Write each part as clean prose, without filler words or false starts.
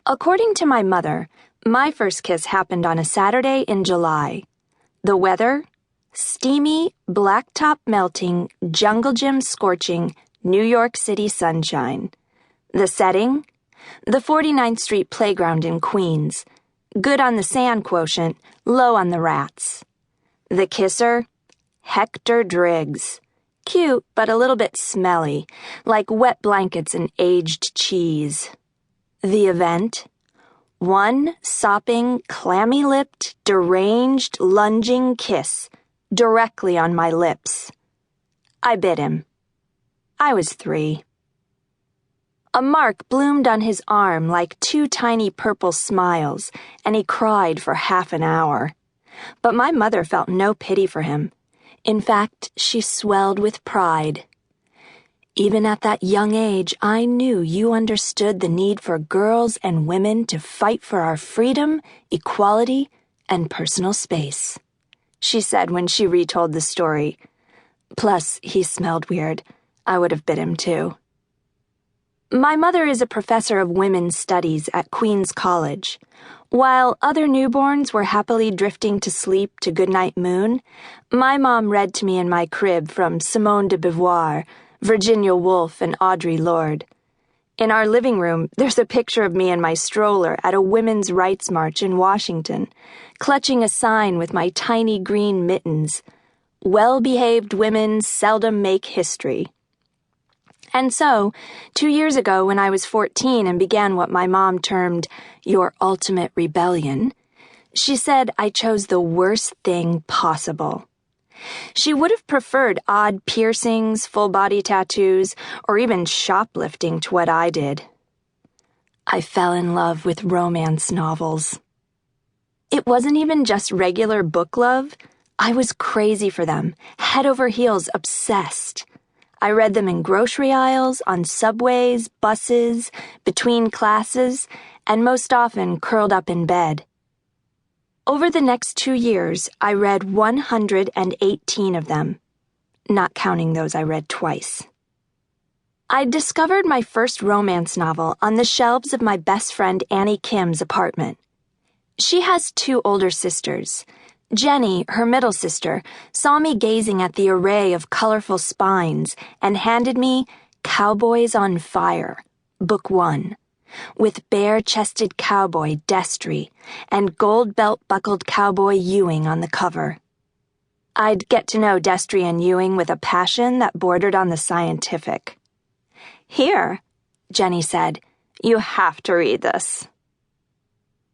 According to my mother, my first kiss happened on a Saturday in July. The weather? Steamy, blacktop melting, jungle gym scorching, New York City sunshine. The setting? The 49th Street playground in Queens. Good on the sand quotient, low on the rats. The kisser? Hector Driggs. Cute, but a little bit smelly, like wet blankets and aged cheese. The event? One sopping, clammy-lipped, deranged, lunging kiss, directly on my lips. I bit him. I was 3. A mark bloomed on his arm like 2 tiny purple smiles, and he cried for half an hour. But my mother felt no pity for him. In fact, she swelled with pride. Even at that young age, I knew you understood the need for girls and women to fight for our freedom, equality, and personal space, she said when she retold the story. Plus, he smelled weird. I would have bit him too. My mother is a professor of women's studies at Queens College. While other newborns were happily drifting to sleep to Goodnight Moon, my mom read to me in my crib from Simone de Beauvoir, Virginia Woolf, and Audre Lorde. In our living room, there's a picture of me in my stroller at a women's rights march in Washington, clutching a sign with my tiny green mittens. Well-behaved women seldom make history. And so, 2 years ago when I was 14 and began what my mom termed your ultimate rebellion, she said I chose the worst thing possible. She would have preferred odd piercings, full-body tattoos, or even shoplifting to what I did. I fell in love with romance novels. It wasn't even just regular book love. I was crazy for them, head over heels obsessed. I read them in grocery aisles, on subways, buses, between classes, and most often curled up in bed. Over the next 2 years, I read 118 of them, not counting those I read twice. I discovered my first romance novel on the shelves of my best friend Annie Kim's apartment. She has 2 older sisters. Jenny, her middle sister, saw me gazing at the array of colorful spines and handed me Cowboys on Fire, Book 1. With bare-chested cowboy Destry and gold belt-buckled cowboy Ewing on the cover. I'd get to know Destry and Ewing with a passion that bordered on the scientific. "Here," Jenny said, "you have to read this."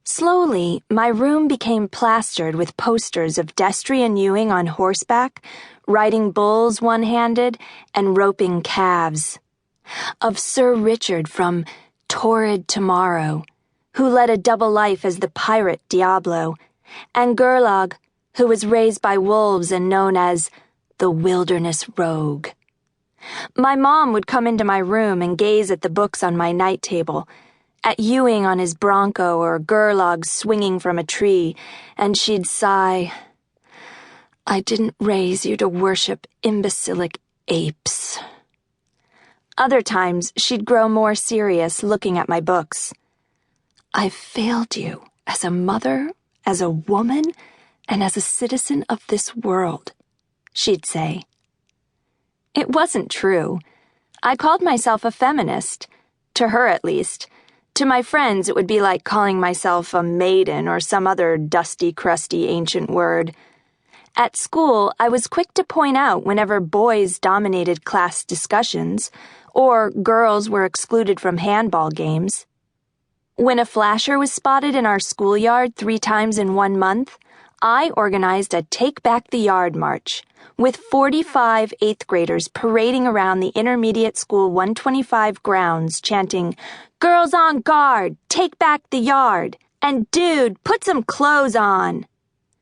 Slowly, my room became plastered with posters of Destry and Ewing on horseback, riding bulls one-handed, and roping calves. Of Sir Richard from Torrid Tomorrow, who led a double life as the pirate Diablo, and Gerlog, who was raised by wolves and known as the Wilderness Rogue. My mom would come into my room and gaze at the books on my night table, at Ewing on his bronco or Gerlog swinging from a tree, and she'd sigh, "I didn't raise you to worship imbecilic apes." Other times, she'd grow more serious looking at my books. "I've failed you as a mother, as a woman, and as a citizen of this world," she'd say. It wasn't true. I called myself a feminist, to her at least. To my friends, it would be like calling myself a maiden or some other dusty, crusty ancient word. At school, I was quick to point out whenever boys dominated class discussions, or girls were excluded from handball games. When a flasher was spotted in our schoolyard 3 times in 1 month, I organized a Take Back the Yard march, with 45 8th graders parading around the intermediate school 125 grounds chanting, "Girls on guard, take back the yard," and "Dude, put some clothes on."